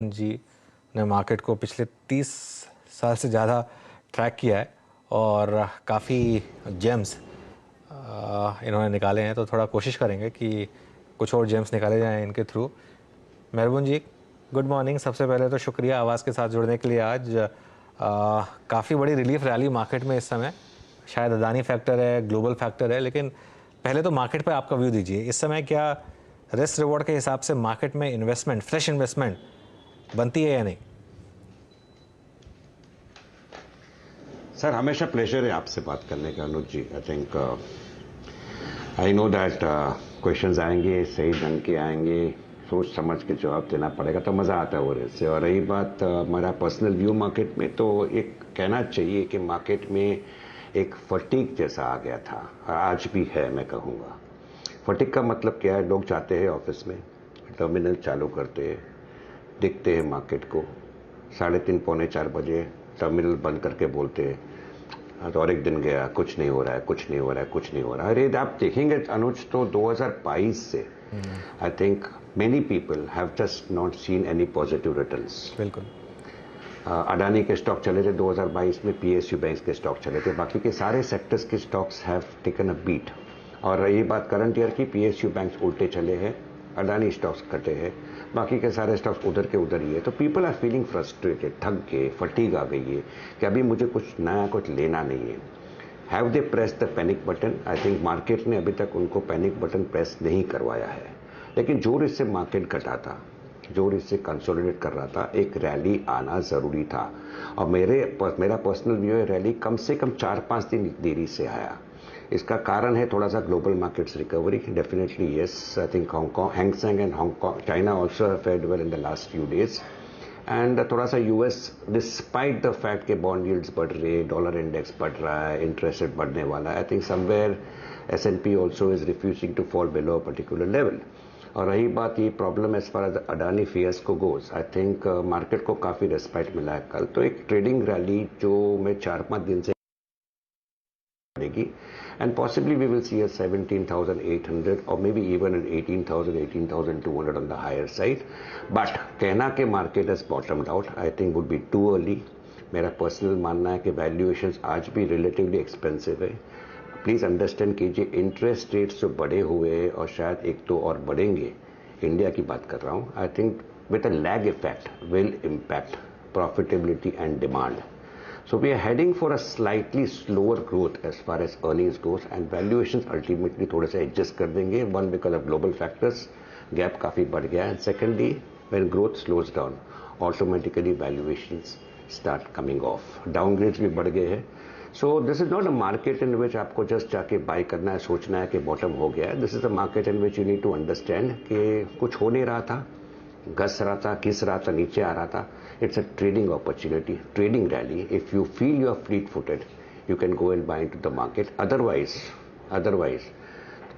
जी ने मार्केट को पिछले 30 साल से ज़्यादा ट्रैक किया है और काफ़ी जेम्स इन्होंने निकाले हैं, तो थोड़ा कोशिश करेंगे कि कुछ और जेम्स निकाले जाएं इनके थ्रू। मेहरबून जी, गुड मॉर्निंग। सबसे पहले तो शुक्रिया आवाज़ के साथ जुड़ने के लिए। आज काफ़ी बड़ी रिलीफ रैली मार्केट में इस समय, शायद अदानी फैक्टर है, ग्लोबल फैक्टर है, लेकिन पहले तो मार्केट पर आपका व्यू दीजिए। इस समय क्या रिस्क रिवॉर्ड के हिसाब से मार्केट में इन्वेस्टमेंट, फ्रेश इन्वेस्टमेंट बनती है या नहीं? सर, हमेशा प्लेजर है आपसे बात करने का Anuj ji. I think I know that questions आएंगे, सही ढंग के आएंगे, सोच समझ के जवाब देना पड़ेगा, तो मज़ा आता है वो इससे। और रही बात मेरा पर्सनल व्यू मार्केट में, तो एक कहना चाहिए कि मार्केट में एक फटीक जैसा आ गया था, आज भी है मैं कहूँगा। फटीक का मतलब क्या है? लोग जाते हैं ऑफिस में, टर्मिनल चालू करते हैं, देखते हैं मार्केट को, 3:30 पौने 4 बजे टर्मिनल बंद करके बोलते हैं तो और एक दिन गया, कुछ नहीं हो रहा है, कुछ नहीं हो रहा है, कुछ नहीं हो रहा है। अरे आप देखेंगे अनुज, तो 2022 से I think many people have just not seen any positive returns. बिल्कुल। अडानी के स्टॉक चले थे 2022 में, पीएसयू बैंक के स्टॉक चले थे, बाकी के सारे सेक्टर्स के stocks have taken a beat. और रही बात करंट ईयर की, पीएसयू बैंक उल्टे चले हैं, अडानी स्टॉक्स कटे हैं, बाकी के सारे स्टॉक्स उधर के उधर ही है। तो पीपल आर फीलिंग फ्रस्ट्रेटेड, थक गए, फटीग आ गई है कि अभी मुझे कुछ नया कुछ लेना नहीं है। Have they press the panic button? I think market ने अभी तक उनको पैनिक बटन प्रेस नहीं करवाया है, लेकिन जोर इससे मार्केट घटा था, जोर इससे कंसोलिडेट कर रहा था, एक रैली आना जरूरी था। और मेरा पर्सनल व्यू है, रैली कम से कम 4-5 दिन देरी से आया। इसका कारण है थोड़ा सा global markets recovery, definitely yes. I think Hong Kong, Hang Seng and Hong Kong, China also fared well in the last few days. And थोड़ा सा यूएस, डिस्पाइट द फैक्ट के बॉन्ड यील्ड्स बढ़ रहे, डॉलर इंडेक्स बढ़ रहा है, इंटरेस्ट रेट बढ़ने वाला है, I think somewhere S&P also is refusing to fall below a particular level. और रही बात ये problem as far as Adani fears को गोज, आई थिंक मार्केट को काफी रेस्पाइट मिला है कल। तो एक ट्रेडिंग रैली जो मैं 4-5 दिन से पड़ेगी, and possibly we will see a 17,800 or maybe even an 18,000, 18,200 on the higher side. But कहना कि market has bottomed out, I think would be too early. मेरा पर्सनल मानना है कि वैल्यूएशंस आज भी रिलेटिवली एक्सपेंसिव है। प्लीज अंडरस्टैंड कीजिए, इंटरेस्ट रेट्स जो बढ़े हुए हैं और शायद एक तो और बढ़ेंगे, इंडिया की बात कर रहा हूँ, आई think with a lag effect will impact profitability and demand. So we are heading for a slightly slower growth as far as earnings goes, and valuations ultimately थोड़े से adjust कर देंगे. One, because of global factors, gap काफी बढ़ गया है. And secondly, when growth slows down, automatically valuations start coming off. Downgrades भी बढ़ गए हैं. So this is not a market in which आपको just जाके buy करना है, सोचना है कि bottom हो गया है. This is a market in which you need to understand कि कुछ हो नहीं रहा था, घस रहा था, घिस रहा था, नीचे आ रहा था. It's a trading opportunity, trading rally. If you feel you are fleet-footed, you can go and buy into the market. Otherwise,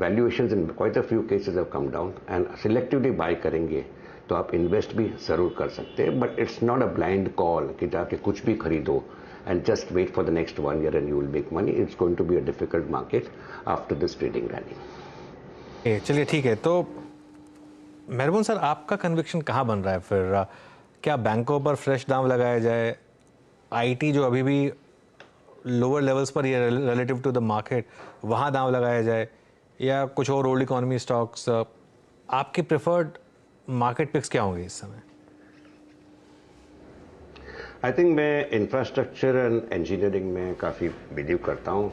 valuations in quite a few cases have come down, and selectively buy करेंगे तो आप invest भी जरूर कर सकते हैं. But it's not a blind call कि जाके कुछ भी खरीदो and just wait for the next 1 year and you will make money. It's going to be a difficult market after this trading rally. चलिए ठीक है, तो मेहरबून सर, आपका कन्विक्शन कहाँ बन रहा है फिर? क्या बैंकों पर फ्रेश दाम लगाया जाए, आईटी जो अभी भी लोअर लेवल्स पर ही है रिलेटिव टू द मार्केट, वहाँ दाम लगाया जाए, या कुछ और ओल्ड इकोनॉमी स्टॉक्स? आपके प्रेफर्ड मार्केट पिक्स क्या होंगे इस समय? आई थिंक मैं इंफ्रास्ट्रक्चर एंड इंजीनियरिंग में काफ़ी बिलीव करता हूँ.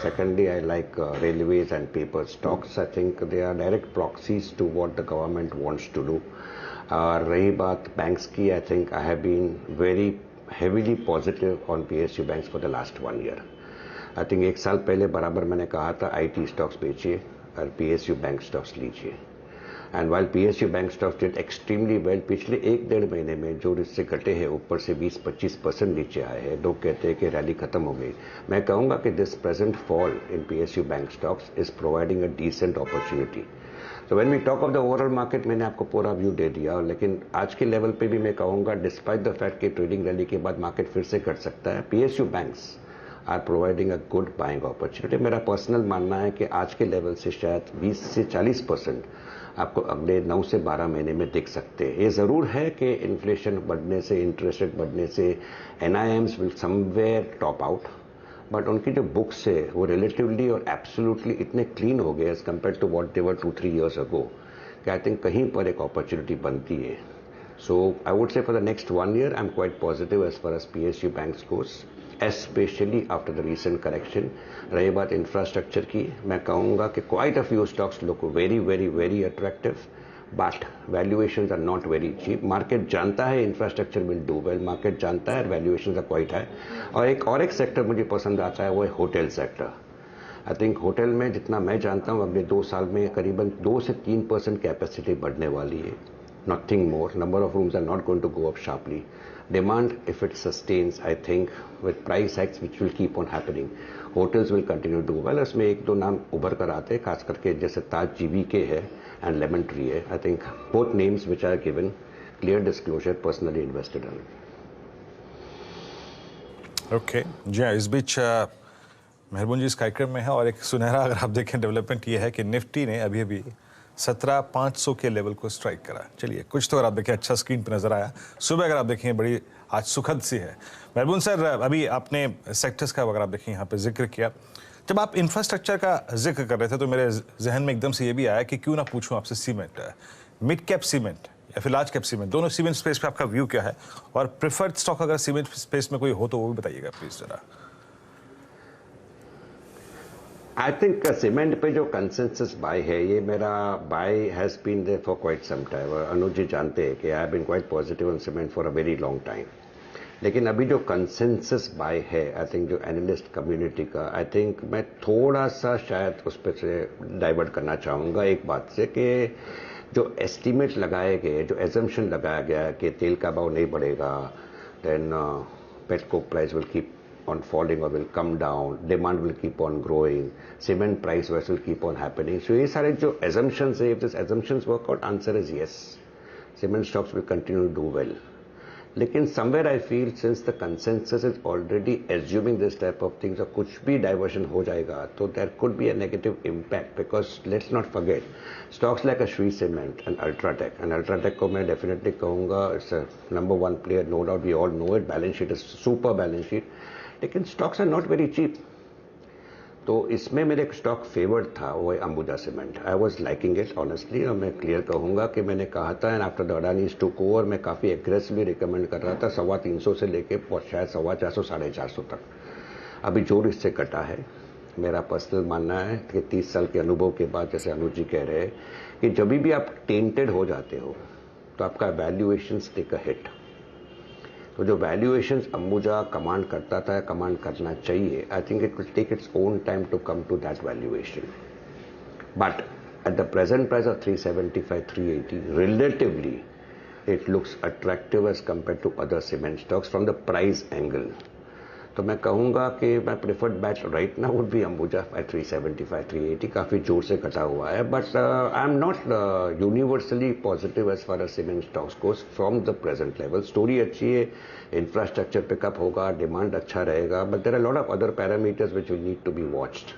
Secondly I like railways and paper stocks. I think they are direct proxies to what the government wants to do. रही बात बैंक्स की, I think I have been very heavily positive on PSU banks for the last 1 year. I think 1 साल पहले बराबर मैंने कहा था IT stocks बेचिए और PSU बैंक स्टॉक्स लीजिए. And while PSU bank stocks did extremely well, पिछले 1-1.5 महीने में जो इससे घटे हैं, ऊपर से 20-25% नीचे आए हैं. लोग कहते हैं कि रैली खत्म हो गई. मैं कहूँगा कि this present fall in PSU bank stocks is providing a decent opportunity. तो when we talk of the overall market, मैंने आपको पूरा व्यू दे दिया, लेकिन आज के लेवल पे भी मैं कहूँगा डिस्पाइट द फैक्ट कि ट्रेडिंग रैली के बाद मार्केट फिर से घट सकता है, PSU banks are providing a good buying opportunity. मेरा पर्सनल मानना है कि आज के लेवल से शायद 20 से 40% आपको अगले 9 से 12 महीने में दिख सकते हैं। ये ज़रूर है कि इन्फ्लेशन बढ़ने से, इंटरेस्ट रेट बढ़ने से NIMs will somewhere top out, but उनकी जो बुक्स है वो रिलेटिवली और एब्सोल्युटली इतने क्लीन हो गए as compare to what they were 2-3 years ago कि आई थिंक कहीं पर एक अपॉर्चुनिटी बनती है। So I would say for the next 1 year I am quite positive as far as PSU banks goes, especially after the recent correction. रही बात infrastructure की, मैं कहूँगा कि quite a few stocks look very very very attractive, but valuations are not very cheap. Market जानता है infrastructure will do well, market जानता है वैल्यूएशंस आर क्वाइट हाई। और एक सेक्टर मुझे पसंद आता है वो है hotel sector. I think hotel में जितना मैं जानता हूँ अगले 2 साल में करीबन 2 से 3% कैपेसिटी बढ़ने वाली है, nothing more. Number of rooms are not going to go up sharply. Demand if it sustains, I think with price hikes which will keep on happening, hotels will continue do well. उसमें 1-2 नाम उभर कर आते हैं, खास करके जैसे Taj GVK है एंड लेमन ट्री है। I think both names which are given clear disclosure, personally invested in. Okay जी हाँ, इस बीच मेहरबान जी इस कार्यक्रम में है और एक सुनहरा अगर आप देखें डेवलपमेंट ये है कि निफ्टी ने अभी अभी 17,500 के लेवल को स्ट्राइक करा। चलिए कुछ तो अगर आप देखें अच्छा स्क्रीन पर नजर आया। सुबह अगर आप देखें बड़ी आज सुखद सी है। मेहरबान सर, अभी आपने सेक्टर्स का अगर आप देखें यहाँ पे जिक्र किया, जब आप इंफ्रास्ट्रक्चर का जिक्र कर रहे थे तो मेरे जहन में एकदम से ये भी आया कि क्यों ना पूछूं आपसे सीमेंट, मिड कैप सीमेंट या फिर लार्ज कैप सीमेंट, दोनों सीमेंट स्पेस पे आपका व्यू क्या है, और प्रेफर्ड स्टॉक अगर सीमेंट स्पेस में कोई हो तो वो भी बताइएगा प्लीज जरा। आई थिंक सीमेंट पे जो कंसेंसस बाय है, ये मेरा buy has been there for quite some time. Anuj ji जानते हैं कि I have been quite positive on cement for a very long time. लेकिन अभी जो कंसेंसस बाय है, आई थिंक जो एनालिस्ट कम्युनिटी का, आई थिंक मैं थोड़ा सा शायद उस पर से डाइवर्ट करना चाहूँगा एक बात से कि जो एस्टीमेट लगाए गए, जो एजम्पशन लगाया गया कि तेल का भाव नहीं बढ़ेगा, then petrol price will keep on falling or will come down, demand will keep on growing, cement price will keep on happening. So ये सारे जो assumptions है, if this assumptions work out, answer is yes. Cement stocks will continue to do well. लेकिन somewhere I feel since the consensus is already assuming this type of things, और कुछ भी diversion हो जाएगा तो there could be a negative impact, because let's not forget stocks like a Shree Cement and Ultratech, and Ultratech को मैं definitely कहूँगा it's a number 1 player, no doubt, we all know it, balance sheet is super balance sheet, लेकिन stocks are not very cheap. तो इसमें मेरे एक stock favoured था, वो है Ambuja cement. I was liking it honestly, और मैं क्लियर कहूँगा कि मैंने कहा था, and after the Adanis took over मैं काफ़ी एग्रेसिवली रिकमेंड कर रहा था 350 से लेके शायद 450, 450 तक। अभी जोर इससे कटा है। मेरा पर्सनल मानना है कि 30 साल के अनुभव के बाद, जैसे अनुज जी कह रहे हैं कि जब भी आप टेंटेड हो जाते हो तो आपका वैल्यूएशन टेक अ हिट। तो जो वैल्यूएशंस अंबुजा कमांड करता था, कमांड करना चाहिए, I think it will take its own time to come to that valuation. But at the present price of 375, 380, relatively it looks attractive as compare to other cement stocks from the price angle. तो मैं कहूँगा कि मैं preferred bet right now would be Ambuja at 375, 380, काफ़ी जोर से कटा हुआ है। But I am not universally positive as far as cement stocks goes from the present level. Story अच्छी है, इंफ्रास्ट्रक्चर पिकअप होगा, डिमांड अच्छा रहेगा, but there are lot of other parameters which will need to be watched.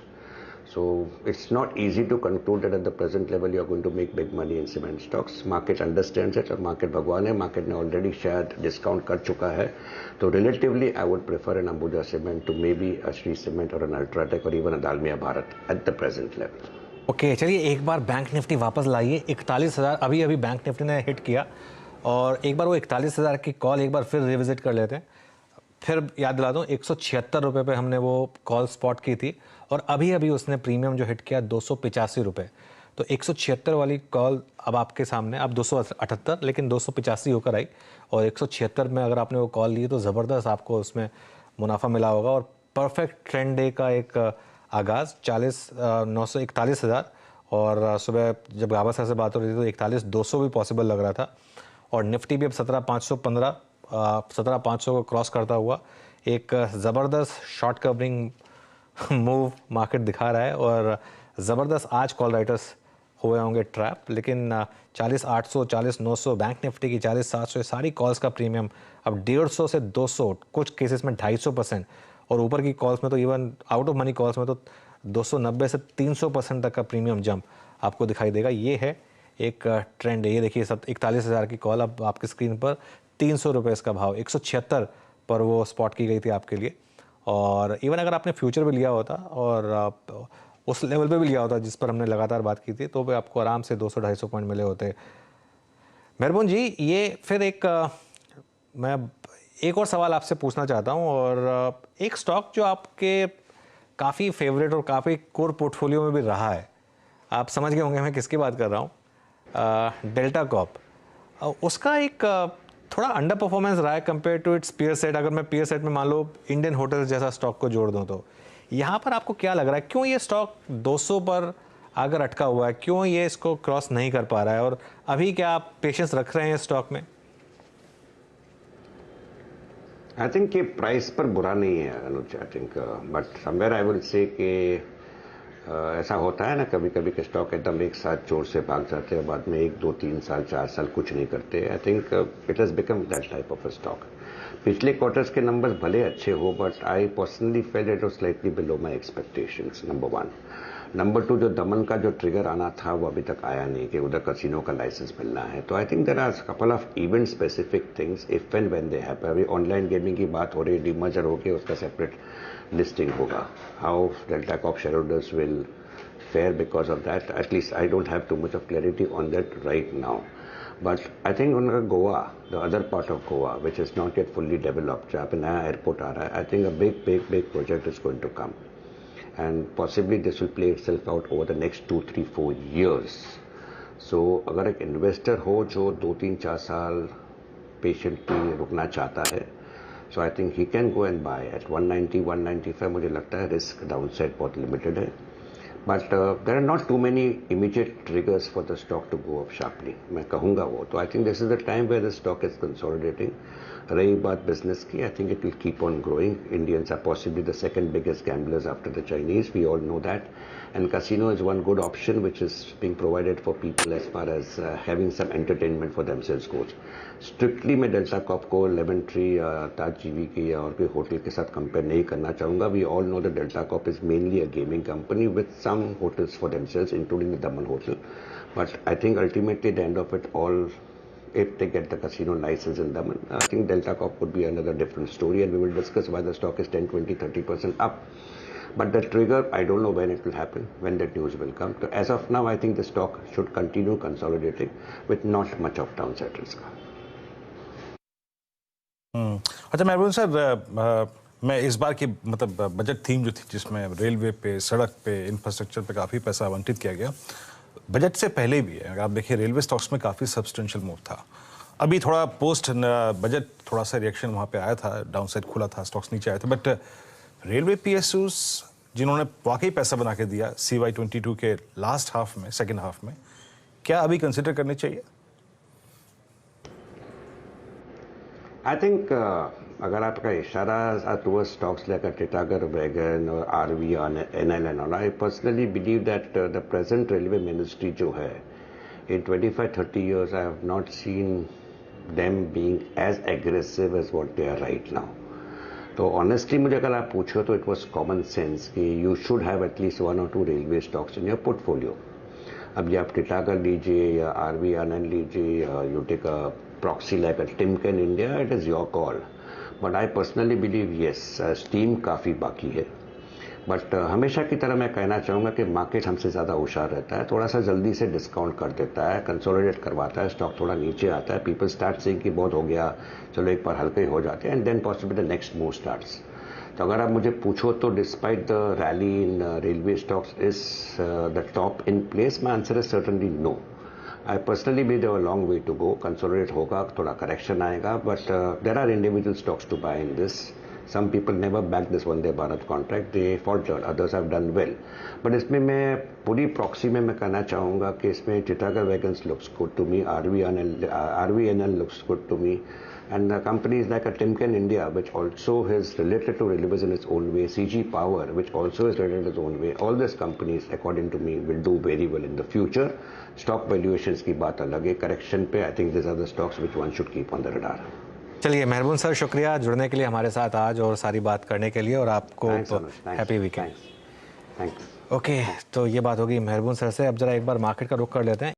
So it's not easy to conclude that at the present level you are going to make big money in cement stocks. Market understands it, और market भगवान है, market ने already शायद discount कर चुका है। तो relatively I would prefer an Ambuja Cement to maybe a Shree Cement or an Ultratech or even a Dalmia Bharat at the present level. Okay चलिए एक बार बैंक निफ्टी वापस लाइए 41,000 अभी बैंक निफ्टी ने हिट किया, और एक बार वो 41,000 की कॉल एक बार फिर रिविजिट कर लेते हैं। फिर याद दिला दूँ 176 रुपये पे हमने वो कॉल स्पॉट की थी, और अभी अभी उसने प्रीमियम जो हिट किया 285 रुपये। तो 176 वाली कॉल अब आपके सामने, अब 278 लेकिन 285 होकर आई, और 176 में अगर आपने वो कॉल ली तो ज़बरदस्त आपको उसमें मुनाफा मिला होगा। और परफेक्ट ट्रेंड डे का एक आगाज़ 941,000, और सुबह जब गाबा सर से बात हो रही थी तो 41,200 भी पॉसिबल लग रहा था। और निफ्टी भी अब 17,515 17,500 को क्रॉस करता हुआ एक ज़बरदस्त शॉर्ट कवरिंग मूव मार्केट दिखा रहा है, और ज़बरदस्त आज कॉल राइटर्स हुए होंगे ट्रैप। लेकिन 40,800, 40,900, बैंक निफ्टी की 40,700, सारी कॉल्स का प्रीमियम अब 150 से 200, कुछ केसेस में 250%, और ऊपर की कॉल्स में तो even out of money calls में तो 290 से 300% तक का प्रीमियम जंप आपको दिखाई देगा। ये है एक ट्रेंड है। ये देखिए 41,000 की कॉल अब आपकी स्क्रीन पर 300 रुपये इसका भाव, 176 पर वो स्पॉट की गई थी आपके लिए। और इवन अगर आपने फ्यूचर भी लिया होता और आप उस लेवल पे भी लिया होता जिस पर हमने लगातार बात की थी, तो भी आपको आराम से 200-250 पॉइंट मिले होते। मेहरबान जी, ये फिर मैं एक और सवाल आपसे पूछना चाहता हूँ, और एक स्टॉक जो आपके काफ़ी फेवरेट और काफ़ी कोर पोर्टफोलियो में भी रहा है, आप समझ गए होंगे मैं किसकी बात कर रहा हूँ, डेल्टा कॉर्प। उसका एक थोड़ा अंडर परफॉर्मेंस रहा है compare to its peer set. अगर मैं पीयर सेट में मान लो इंडियन होटल्स जैसा स्टॉक को जोड़ दूँ, तो यहाँ पर आपको क्या लग रहा है, क्यों ये स्टॉक 200 पर आकर अटका हुआ है, क्यों ये इसको क्रॉस नहीं कर पा रहा है, और अभी क्या आप पेशेंस रख रहे हैं स्टॉक में? आई थिंक ये प्राइस पर बुरा नहीं है Anuj, I think, but somewhere I will say कि ऐसा होता है ना कभी कभी कि स्टॉक एकदम एक साथ जोर से भाग जाते हैं, बाद में 1, 2, 3 साल 4 साल कुछ नहीं करते। आई think it has become that type of a stock. पिछले क्वार्टर्स के नंबर्स भले अच्छे हो, but I personally felt it was slightly below my expectations, number 1। Number 2, जो दमन का जो ट्रिगर आना था वो अभी तक आया नहीं कि उधर कसिनो का लाइसेंस मिलना है। तो I think there are couple of event specific things if and when they happen. अभी ऑनलाइन गेमिंग की बात हो रही है, डीमर्जर होके उसका सेपरेट लिस्टिंग होगा। How Delta Corp shareholders will fare because of that, at least I don't have too much of clarity on that right now. But I think on Goa, the other part of Goa, which is not yet fully developed, जहाँ पे नया airport आ रहा है, I think a big project is going to come, and possibly this will play itself out over the next 2, 3, 4 years. So अगर एक investor हो जो 2, 3, 4 साल पेशेंटली रुकना चाहता है, so I think he can go and buy at 190, 195। मुझे लगता है रिस्क डाउनसाइड बहुत लिमिटेड है, but there are not too many immediate triggers for the stock to go up sharply, मैं कहूँगा वो। तो I think this is the time where the stock is consolidating। रही बात बिजनेस की, I think it will keep on growing। Indians are possibly the second biggest gamblers after the Chinese, we all know that, and casino is one good option which is being provided for people as far as having some entertainment for themselves goes। Strictly मैं delta Corp को lemon tree या ताज जीवी की या और कोई hotel के साथ कंपेयर नहीं करना चाहूँगा। We all know that Delta Corp is mainly a gaming company with some hotels for themselves including the Daman hotel, but I think ultimately the end of it all, if they get the casino license in Daman, I think Delta Corp would be another different story, and we will discuss why the stock is 10, 20, 30% up. But the trigger, I don't know when it will happen, when that news will come. So as of now, I think the stock should continue consolidating with not much of downside risk. अच्छा मेहरबान sir, मैं इस बार की मतलब budget theme जो थी जिसमें railway पे, सड़क पे, इंफ्रास्ट्रक्चर पे काफ़ी पैसा आवंटित किया गया, बजट से पहले भी है। अगर आप देखिए रेलवे स्टॉक्स में काफ़ी सब्सटेंशियल मूव था। अभी थोड़ा पोस्ट बजट थोड़ा सा रिएक्शन वहाँ पे आया था, डाउनसाइड खुला था, स्टॉक्स नीचे आए थे, बट रेलवे पीएसयूज जिन्होंने वाकई पैसा बना के दिया CY22 के लास्ट हाफ में, सेकेंड हाफ में, क्या अभी कंसिडर करने चाहिए? आई थिंक अगर आपका इशारा toward stocks like Titagarh wagon और RV NL and all, I personally believe that the present railway ministry जो है, in 25-30 years I have not seen them being as aggressive as what they are right now. तो honestly मुझे अगर आप पूछो तो it was common sense कि you should have at least 1 or 2 railway stocks in your portfolio. अब ये आप टिटागर लीजिए या RV NL लीजिए या you take a proxy like a Timken India, it is your call, but I personally believe yes, steam काफ़ी बाकी है, बट हमेशा की तरह मैं कहना चाहूँगा कि मार्केट हमसे ज़्यादा होशियार रहता है, थोड़ा सा जल्दी से डिस्काउंट कर देता है, कंसोलिडेट करवाता है, स्टॉक थोड़ा नीचे आता है, पीपल स्टार्ट सेइंग कि बहुत हो गया, चलो एक बार हल्के हो जाते हैं, and then possibly the next move starts. तो अगर आप मुझे पूछो तो despite the rally in railway stocks is the top in place, my answer is certainly no. I personally believe there are a long way to go. Consolidate होगा, थोड़ा correction आएगा, but there are individual stocks to buy in this. Some people never back this Vande Bharat contract. They faltered. Others have done well. But इसमें मैं पूरी proxy में मैं कहना चाहूँगा कि इसमें Titagar Wagons looks good to me, RVNL looks good to me, and companies like a Timken India, which also is related to railways in its own way, CG Power, which also is related in its own way. All these companies, according to me, will do very well in the future. Stock valuations की बात अलग है, correction पे I think these are the stocks which one should keep on the radar. चलिए मेहरबून sir, शुक्रिया जुड़ने के लिए हमारे साथ आज और सारी बात करने के लिए, और आपको हैप्पी वीकेंड। थैंक्स। ओके, तो ये बात होगी मेहरबून सर से। अब जरा एक बार मार्केट का रुख कर लेते हैं।